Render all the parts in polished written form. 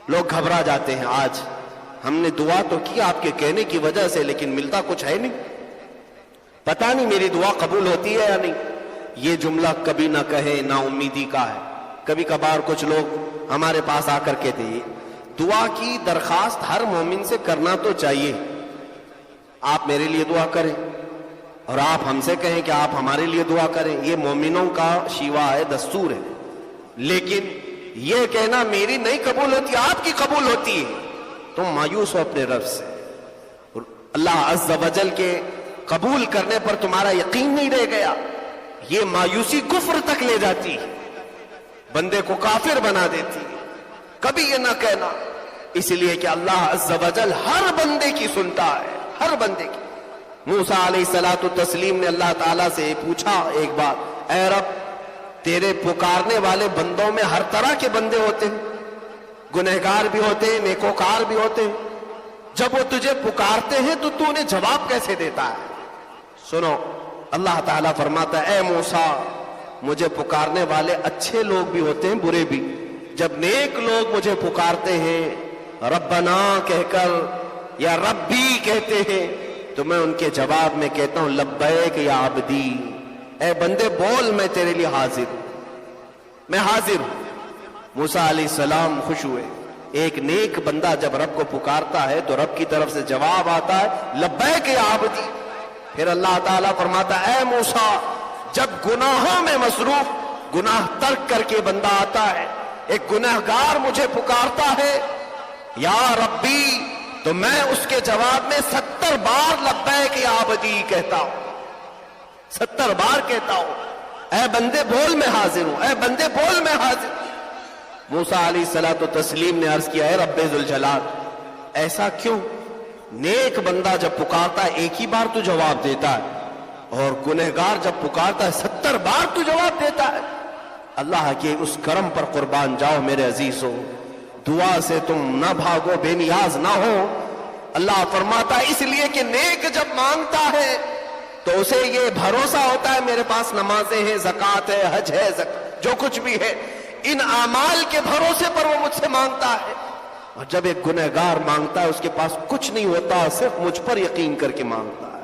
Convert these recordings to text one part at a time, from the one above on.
لوگ گھبرا جاتے ہیں. آج ہم نے دعا تو کی آپ کے کہنے کی وجہ سے, لیکن ملتا کچھ ہے نہیں, پتہ نہیں میری دعا قبول ہوتی ہے یا نہیں. یہ جملہ کبھی نہ کہیں, نا امیدی کا ہے. کبھی کبھار کچھ لوگ ہمارے پاس آ کر کہتے ہیں دعا کی درخواست ہر مومن سے کرنا تو چاہیے, آپ میرے لیے دعا کریں اور آپ ہم سے کہیں کہ آپ ہمارے لیے دعا کریں. یہ مومنوں کا شیوا ہے, دستور ہے. لیکن یہ کہنا میری نہیں قبول ہوتی آپ کی قبول ہوتی ہے, تم مایوس ہو اپنے رب سے. اللہ عز و جل کے قبول کرنے پر تمہارا یقین نہیں رہ گیا, یہ مایوسی کفر تک لے جاتی, بندے کو کافر بنا دیتی. کبھی یہ نہ کہنا, اس لیے کہ اللہ عز و جل ہر بندے کی سنتا ہے, ہر بندے کی. موسیٰ علیہ الصلوۃ والتسلیم نے اللہ تعالیٰ سے پوچھا ایک بار, اے رب تیرے پکارنے والے بندوں میں ہر طرح کے بندے ہوتے ہیں, گنہگار بھی ہوتے ہیں, نیکوکار بھی ہوتے ہیں. جب وہ تجھے پکارتے ہیں تو تو انہیں جواب کیسے دیتا ہے؟ سنو, اللہ تعالیٰ فرماتا ہے اے موسیٰ مجھے پکارنے والے اچھے لوگ بھی ہوتے ہیں, برے بھی. جب نیک لوگ مجھے پکارتے ہیں ربنا کہہ کر یا ربی کہتے ہیں تو میں ان کے جواب میں کہتا ہوں لبیک یا عبدی, اے بندے بول میں تیرے لیے حاضر ہوں, میں حاضر ہوں. موسیٰ علیہ السلام خوش ہوئے. ایک نیک بندہ جب رب کو پکارتا ہے تو رب کی طرف سے جواب آتا ہے لبیک یا عبدی. پھر اللہ تعالیٰ فرماتا ہے اے موسیٰ جب گناہوں میں مصروف, گناہ ترک کر کے بندہ آتا ہے, ایک گنہگار مجھے پکارتا ہے یا ربی, تو میں اس کے جواب میں 70 بار لبیک یا عبدی کہتا ہوں, 70 بار کہتا ہوں اے بندے بول میں حاضر ہوں, اے بندے بول میں حاضر ہوں. موسیٰ علیہ الصلوۃ والتسلیم نے عرض کیا ہے رب ذوالجلال ایسا کیوں؟ نیک بندہ جب پکارتا ہے ایک ہی بار تو جواب دیتا ہے, اور گنہگار جب پکارتا ہے 70 بار تو جواب دیتا ہے. اللہ کے اس کرم پر قربان جاؤ میرے عزیزو, دعا سے تم نہ بھاگو, بے نیاز نہ ہو. اللہ فرماتا ہے اس لیے کہ نیک جب مانگتا ہے تو اسے یہ بھروسہ ہوتا ہے میرے پاس نمازیں ہیں, زکوٰۃ ہے, حج ہے, جو کچھ بھی ہے, ان اعمال کے بھروسے پر وہ مجھ سے مانگتا ہے. اور جب ایک گنہگار مانگتا ہے اس کے پاس کچھ نہیں ہوتا, صرف مجھ پر یقین کر کے مانگتا ہے,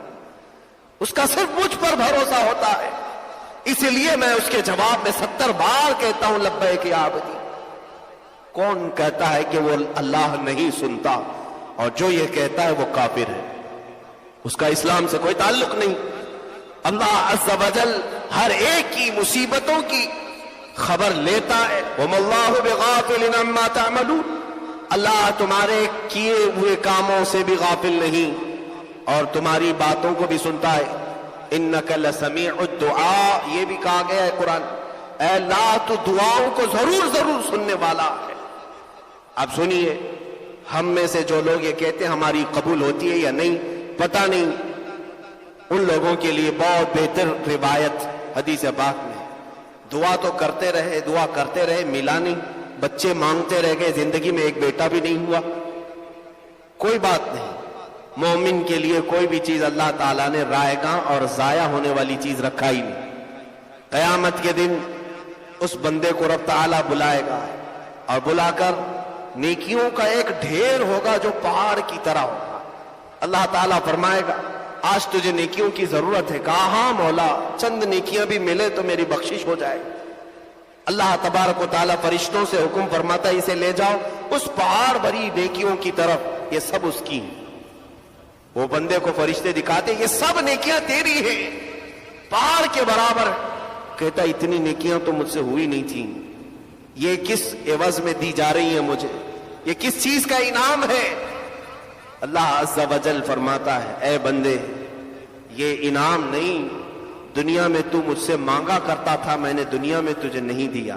اس کا صرف مجھ پر بھروسہ ہوتا ہے, اس لیے میں اس کے جواب میں 70 بار کہتا ہوں لبیک یا عبدی. کون کہتا ہے کہ وہ اللہ نہیں سنتا, اور جو یہ کہتا ہے وہ کافر ہے, اس کا اسلام سے کوئی تعلق نہیں. اللہ عز و جل ہر ایک کی مصیبتوں کی خبر لیتا ہے. وَمَا اللَّهُ بِغَافِلٍ عَمَّا تَعْمَلُونَ, اللہ تمہارے کیے ہوئے کاموں سے بھی غافل نہیں اور تمہاری باتوں کو بھی سنتا ہے. اِنَّكَ لَسَمِيعُ الدُّعَاء, یہ بھی کہا گیا ہے قرآن, اے اللہ تو دعاؤں کو ضرور ضرور سننے والا ہے. اب سنیے, ہم میں سے جو لوگ یہ کہتے ہیں ہماری قبول ہوتی ہے یا نہیں پتہ نہیں, ان لوگوں کے لیے بہت بہتر روایت حدیث پاک میں, دعا تو کرتے رہے, دعا کرتے رہے, ملا نہیں, بچے مانگتے رہ گئے, زندگی میں ایک بیٹا بھی نہیں ہوا, کوئی بات نہیں. مومن کے لیے کوئی بھی چیز اللہ تعالیٰ نے رائے گاں اور ضائع ہونے والی چیز رکھا ہی نہیں. قیامت کے دن اس بندے کو رب تعالیٰ بلائے گا اور بلا کر نیکیوں کا ایک ڈھیر ہوگا جو پہاڑ کی طرح ہوگا. اللہ تعالیٰ فرمائے گا آج تجھے نیکیوں کی ضرورت ہے؟ کہا ہاں مولا, چند نیکیاں بھی ملے تو میری بخشش ہو جائے. اللہ تبارک و تعالیٰ فرشتوں سے حکم فرماتا ہے اسے لے جاؤ اس پہاڑ بھری نیکیوں کی طرف, یہ سب اس کی ہیں. وہ بندے کو فرشتے دکھاتے یہ سب نیکیاں تیری ہیں, پہاڑ کے برابر. کہتا اتنی نیکیاں تو مجھ سے ہوئی نہیں تھیں, یہ کس عوض میں دی جا رہی ہیں مجھے, یہ کس چیز کا انعام ہے؟ اللہ عز و جل فرماتا ہے اے بندے یہ انعام نہیں, دنیا میں تو مجھ سے مانگا کرتا تھا, میں نے دنیا میں تجھے نہیں دیا.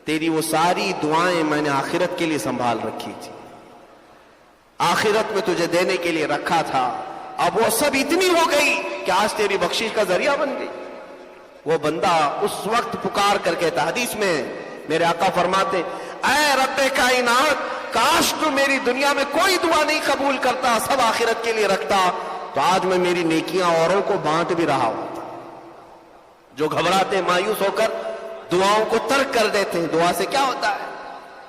تیری وہ ساری دعائیں میں نے آخرت کے لیے سنبھال رکھی تھی, آخرت میں تجھے دینے کے لیے رکھا تھا. اب وہ سب اتنی ہو گئی کہ آج تیری بخشش کا ذریعہ بن گئی. وہ بندہ اس وقت پکار کر کہتا, حدیث میں میرے آقا فرماتے اے رب کائنات کاش تو میری دنیا میں کوئی دعا نہیں قبول کرتا, سب آخرت کے لیے رکھتا, تو آج میں میری نیکیاں اوروں کو بانٹ بھی رہا ہوتا. جو گھبراتے مایوس ہو کر دعاؤں کو ترک کر دیتے ہیں, دعا سے کیا ہوتا ہے؟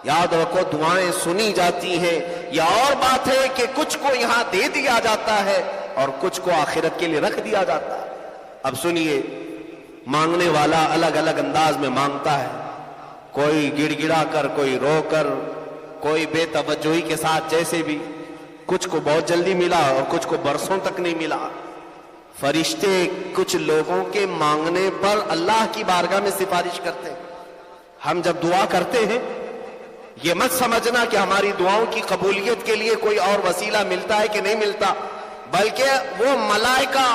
یاد رکھو دعائیں سنی جاتی ہیں. یا اور بات ہے کہ کچھ کو یہاں دے دیا جاتا ہے اور کچھ کو آخرت کے لیے رکھ دیا جاتا ہے. اب سنیے، مانگنے والا الگ الگ انداز میں مانگتا ہے. کوئی گڑ گڑا کر، کوئی رو کر، کوئی بے توجہی کے ساتھ، جیسے بھی. کچھ کو بہت جلدی ملا اور کچھ کو برسوں تک نہیں ملا. فرشتے کچھ لوگوں کے مانگنے پر اللہ کی بارگاہ میں سفارش کرتے ہیں. ہم جب دعا کرتے ہیں یہ مت سمجھنا کہ ہماری دعاؤں کی قبولیت کے لیے کوئی اور وسیلہ ملتا ہے کہ نہیں ملتا، بلکہ وہ ملائکہ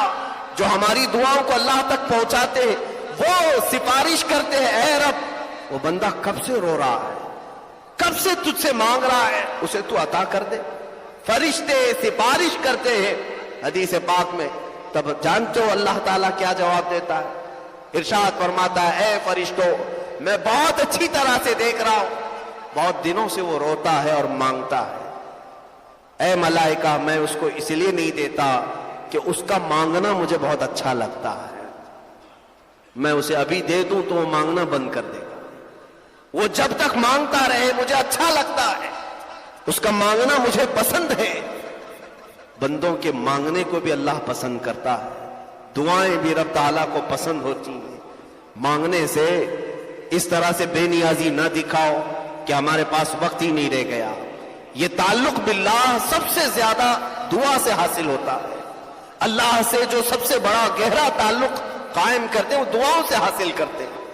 جو ہماری دعاؤں کو اللہ تک پہنچاتے ہیں وہ سفارش کرتے ہیں، اے رب وہ بندہ کب سے رو رہا ہے، کب سے تجھ سے مانگ رہا ہے، اسے تو عطا کر دے. فرشتے سفارش کرتے ہیں حدیث پاک میں. تب جانتے ہو اللہ تعالیٰ کیا جواب دیتا ہے؟ ارشاد فرماتا ہے، اے فرشتوں میں بہت اچھی طرح سے دیکھ رہا ہوں، بہت دنوں سے وہ روتا ہے اور مانگتا ہے. اے ملائکہ میں اس کو اس لیے نہیں دیتا کہ اس کا مانگنا مجھے بہت اچھا لگتا ہے. میں اسے ابھی دے دوں تو وہ مانگنا بند کر دے گا. وہ جب تک مانگتا رہے مجھے اچھا لگتا ہے، اس کا مانگنا مجھے پسند ہے. بندوں کے مانگنے کو بھی اللہ پسند کرتا ہے، دعائیں بھی رب تعالیٰ کو پسند ہوتی ہیں. مانگنے سے اس طرح سے بے نیازی نہ دکھاؤ کہ ہمارے پاس وقت ہی نہیں رہ گیا. یہ تعلق باللہ سب سے زیادہ دعا سے حاصل ہوتا ہے. اللہ سے جو سب سے بڑا گہرا تعلق قائم کرتے ہیں وہ دعاؤں سے حاصل کرتے ہیں.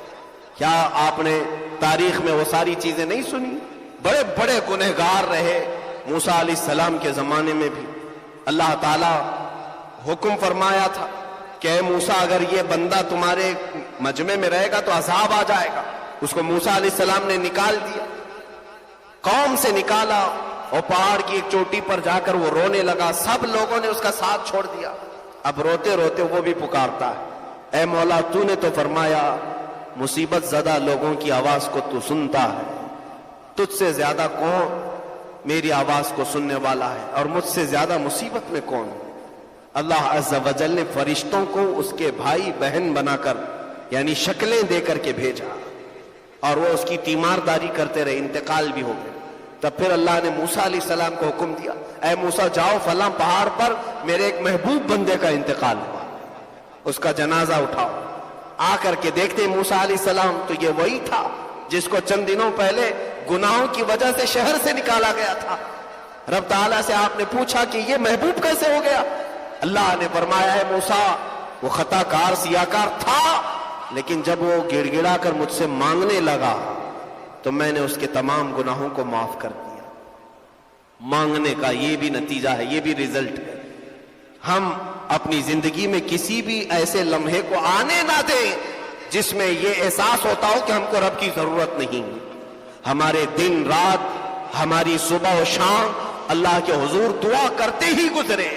کیا آپ نے تاریخ میں وہ ساری چیزیں نہیں سنی؟ بڑے بڑے گنہگار رہے. موسیٰ علیہ السلام کے زمانے میں بھی اللہ تعالیٰ حکم فرمایا تھا کہ اے موسیٰ اگر یہ بندہ تمہارے مجمع میں رہے گا تو عذاب آ جائے گا. اس کو موسیٰ علیہ السلام نے نکال دیا، قوم سے نکالا، اور پہاڑ کی ایک چوٹی پر جا کر وہ رونے لگا. سب لوگوں نے اس کا ساتھ چھوڑ دیا. اب روتے روتے وہ بھی پکارتا ہے، اے مولا تو نے تو فرمایا مصیبت زدہ لوگوں کی آواز کو تو سنتا ہے، تجھ سے زیادہ کون میری آواز کو سننے والا ہے، اور مجھ سے زیادہ مصیبت میں کون؟ اللہ عز و جل نے فرشتوں کو اس کے بھائی بہن بنا کر یعنی شکلیں دے کر کے بھیجا، اور وہ اس کی تیمارداری کرتے رہے. انتقال بھی ہو گئے. تب پھر اللہ نے موسیٰ علیہ السلام کو حکم دیا، اے موسیٰ جاؤ فلاں پہاڑ پر میرے ایک محبوب بندے کا انتقال ہوا، اس کا جنازہ اٹھاؤ. آ کر کے دیکھتے موسیٰ علیہ السلام تو یہ وہی تھا جس کو چند دنوں پہلے گناہوں کی وجہ سے شہر سے نکالا گیا تھا. رب تعالیٰ سے آپ نے پوچھا کہ یہ محبوب کیسے ہو گیا؟ اللہ نے فرمایا ہے موسیٰ وہ خطا کار سیاکار تھا، لیکن جب وہ گڑ گڑا کر مجھ سے مانگنے لگا تو میں نے اس کے تمام گناہوں کو معاف کر دیا. مانگنے کا یہ بھی نتیجہ ہے، یہ بھی رزلٹ ہے. ہم اپنی زندگی میں کسی بھی ایسے لمحے کو آنے نہ دیں جس میں یہ احساس ہوتا ہو کہ ہم کو رب کی ضرورت نہیں. ہمارے دن رات، ہماری صبح و شام اللہ کے حضور دعا کرتے ہی گزرے،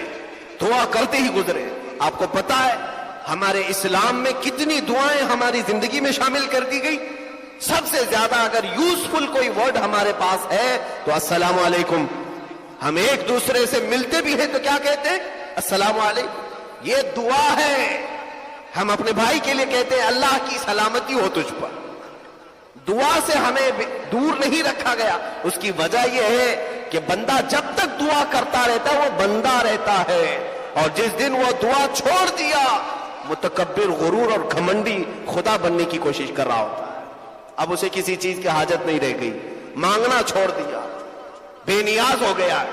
دعا کرتے ہی گزرے. آپ کو پتا ہے ہمارے اسلام میں کتنی دعائیں ہماری زندگی میں شامل کر دی گئی؟ سب سے زیادہ اگر یوزفل کوئی ورڈ ہمارے پاس ہے تو السلام علیکم. ہم ایک دوسرے سے ملتے بھی ہیں تو کیا کہتے ہیں؟ السلام علیکم. یہ دعا ہے. ہم اپنے بھائی کے لیے کہتے ہیں اللہ کی سلامتی ہو تجھ پر. دعا سے ہمیں دور نہیں رکھا گیا. اس کی وجہ یہ ہے کہ بندہ جب تک دعا کرتا رہتا ہے وہ بندہ رہتا ہے، اور جس دن وہ دعا چھوڑ دیا متکبر، غرور اور گھمنڈی خدا بننے کی کوشش کر رہا ہوتا ہے. اب اسے کسی چیز کی حاجت نہیں رہ گئی، مانگنا چھوڑ دیا، بے نیاز ہو گیا.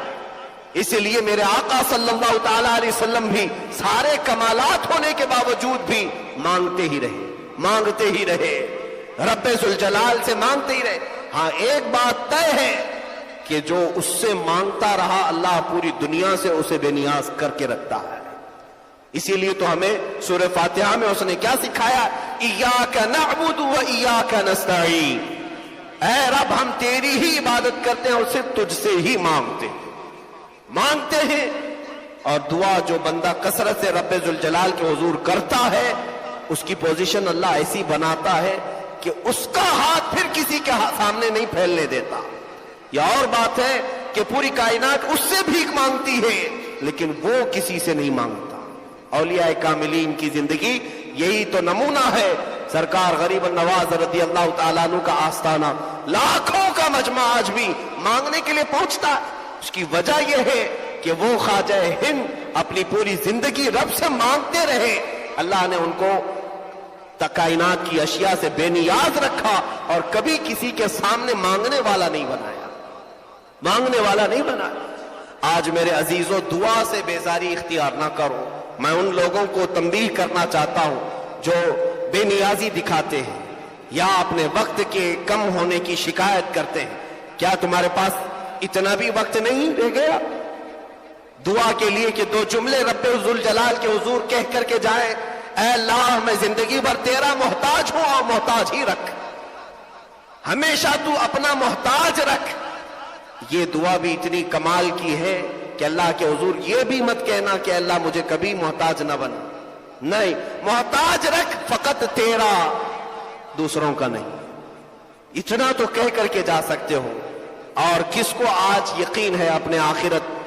اس لیے میرے آقا صلی اللہ تعالی علیہ وسلم بھی سارے کمالات ہونے کے باوجود بھی مانگتے ہی رہے، مانگتے ہی رہے، رب ذوالجلال سے مانگتے ہی رہے. ہاں ایک بات طے ہے کہ جو اس سے مانگتا رہا اللہ پوری دنیا سے اسے بے نیاز کر کے رکھتا ہے. اسی لیے تو ہمیں سورہ فاتحہ میں اس نے کیا سکھایا؟ ایاک نعبد و ایاک نستعین. اے رب ہم تیری ہی عبادت کرتے ہیں اور صرف تجھ سے ہی مانگتے ہیں. اور دعا جو بندہ کثرت سے رب ذوالجلال کے حضور کرتا ہے اس کی پوزیشن اللہ ایسی بناتا ہے کہ اس کا ہاتھ پھر کسی کے سامنے نہیں پھیلنے دیتا. یا اور بات ہے کہ پوری کائنات اس سے بھیک مانگتی ہے لیکن وہ کسی سے نہیں مانگتا. اولیاء کاملین کی زندگی یہی تو نمونہ ہے. سرکار غریب النواز رضی اللہ تعالیٰ عنہ کا آستانہ لاکھوں کا مجمع آج بھی مانگنے کے لیے پہنچتا ہے. اس کی وجہ یہ ہے کہ وہ خواجہ ہند اپنی پوری زندگی رب سے مانگتے رہے. اللہ نے ان کو کائنات کی اشیاء سے بے نیاز رکھا اور کبھی کسی کے سامنے مانگنے والا نہیں بنایا، مانگنے والا نہیں بنایا. آج میرے عزیزوں دعا سے بیزاری اختیار نہ کرو. میں ان لوگوں کو تنبیہ کرنا چاہتا ہوں جو بے نیازی دکھاتے ہیں یا اپنے وقت کے کم ہونے کی شکایت کرتے ہیں. کیا تمہارے پاس اتنا بھی وقت نہیں رہ گیا دعا کے لیے کہ دو جملے رب ذوالجلال کے حضور کہہ کر کے جائے، اے اللہ میں زندگی بھر تیرا محتاج ہوں اور محتاج ہی رکھ، ہمیشہ تو اپنا محتاج رکھ. یہ دعا بھی اتنی کمال کی ہے کہ اللہ کے حضور یہ بھی مت کہنا کہ اللہ مجھے کبھی محتاج نہ بنا، نہیں، محتاج رکھ فقط تیرا، دوسروں کا نہیں. اتنا تو کہہ کر کے جا سکتے ہو. اور کس کو آج یقین ہے اپنے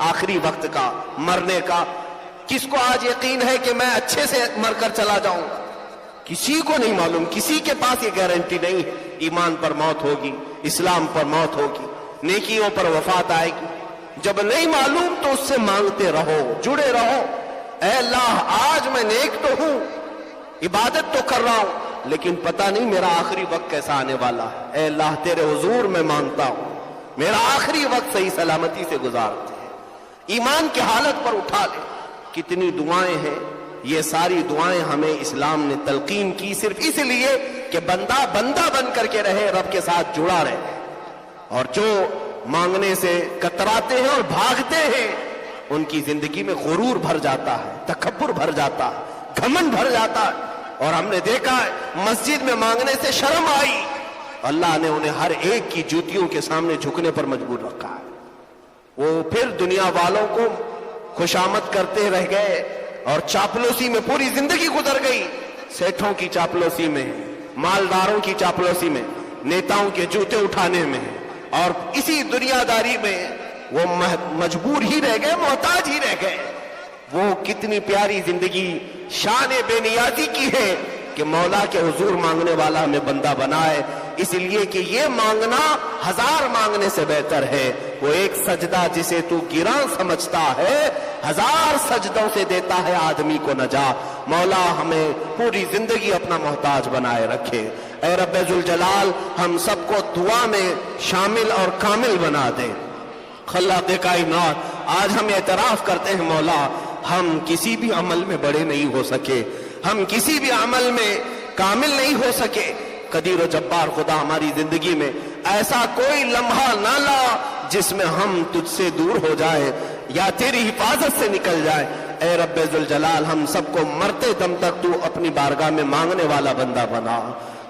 آخری وقت کا، مرنے کا؟ کس کو آج یقین ہے کہ میں اچھے سے مر کر چلا جاؤں؟ کسی کو نہیں معلوم، کسی کے پاس یہ گارنٹی نہیں ہے. ایمان پر موت ہوگی، اسلام پر موت ہوگی، نیکیوں پر وفات آئے گی. جب نہیں معلوم تو اس سے مانگتے رہو، جڑے رہو. اے اللہ آج میں نیک تو ہوں، عبادت تو کر رہا ہوں، لیکن پتہ نہیں میرا آخری وقت کیسا آنے والا ہے. اے اللہ تیرے حضور میں مانگتا ہوں میرا آخری وقت صحیح سلامتی سے گزارتے ہیں. ایمان کی حالت پر اٹھا لے. کتنی دعائیں ہیں، یہ ساری دعائیں ہمیں اسلام نے تلقین کی صرف اس لیے کہ بندہ بن کر کے رہے، رب کے ساتھ جڑا رہے. اور جو مانگنے سے کتراتے ہیں اور بھاگتے ہیں ان کی زندگی میں غرور بھر جاتا ہے، تکبر بھر جاتا ہے، گھمنڈ بھر جاتا ہے. اور ہم نے دیکھا ہے مسجد میں مانگنے سے شرم آئی، اللہ نے انہیں ہر ایک کی جوتیوں کے سامنے جھکنے پر مجبور رکھا ہے. وہ پھر دنیا والوں کو خوشامد کرتے رہ گئے اور چاپلوسی میں پوری زندگی گزر گئی. سیٹھوں کی چاپلوسی میں، مالداروں کی چاپلوسی میں، نیتاؤں کے جوتے اٹھانے میں، اور اسی دنیا داری میں وہ مجبور ہی رہ گئے، محتاج ہی رہ گئے. وہ کتنی پیاری زندگی شان بے نیازی کی ہے کہ مولا کے حضور مانگنے والا ہمیں بندہ بنائے. اس لیے کہ یہ مانگنا ہزار مانگنے سے بہتر ہے. وہ ایک سجدہ جسے تو گراں سمجھتا ہے، ہزار سجدوں سے دیتا ہے آدمی کو نجات. مولا ہمیں پوری زندگی اپنا محتاج بنائے رکھے. اے رب ذوالجلال ہم سب کو دعا میں شامل اور کامل بنا دے. خلاق کائنات آج ہم اعتراف کرتے ہیں مولا ہم کسی بھی عمل میں بڑے نہیں ہو سکے، ہم کسی بھی عمل میں کامل نہیں ہو سکے. قدیر و جبار خدا ہماری زندگی میں ایسا کوئی لمحہ نہ لا جس میں ہم تجھ سے دور ہو جائے یا تیری حفاظت سے نکل جائے. اے رب ذوالجلال ہم سب کو مرتے دم تک تو اپنی بارگاہ میں مانگنے والا بندہ بنا.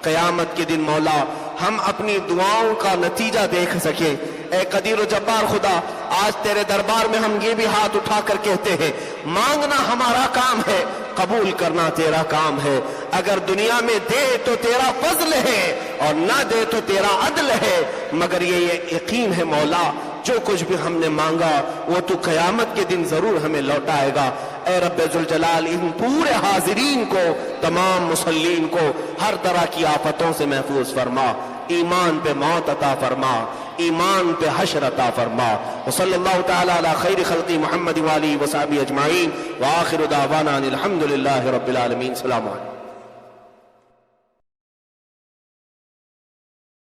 قیامت کے دن مولا ہم اپنی دعاؤں کا نتیجہ دیکھ سکے. اے قدیر و جبار خدا آج تیرے دربار میں ہم یہ بھی ہاتھ اٹھا کر کہتے ہیں مانگنا ہمارا کام ہے، قبول کرنا تیرا کام ہے. اگر دنیا میں دے تو تیرا فضل ہے اور نہ دے تو تیرا عدل ہے، مگر یہ یقین ہے مولا جو کچھ بھی ہم نے مانگا وہ تو قیامت کے دن ضرور ہمیں لوٹائے گا. اے رب ذوالجلال ان پورے حاضرین کو، تمام مسلمین کو ہر طرح کی آفتوں سے محفوظ فرما. ایمان پہ موت عطا فرما، ایمان پہ حشر عطا فرما. وصلی اللہ تعالی علی خیر خلق محمد وآلہ وصحبہ اجمعین وآخر دعوانا الحمد للہ رب العالمین. السلام علیکم.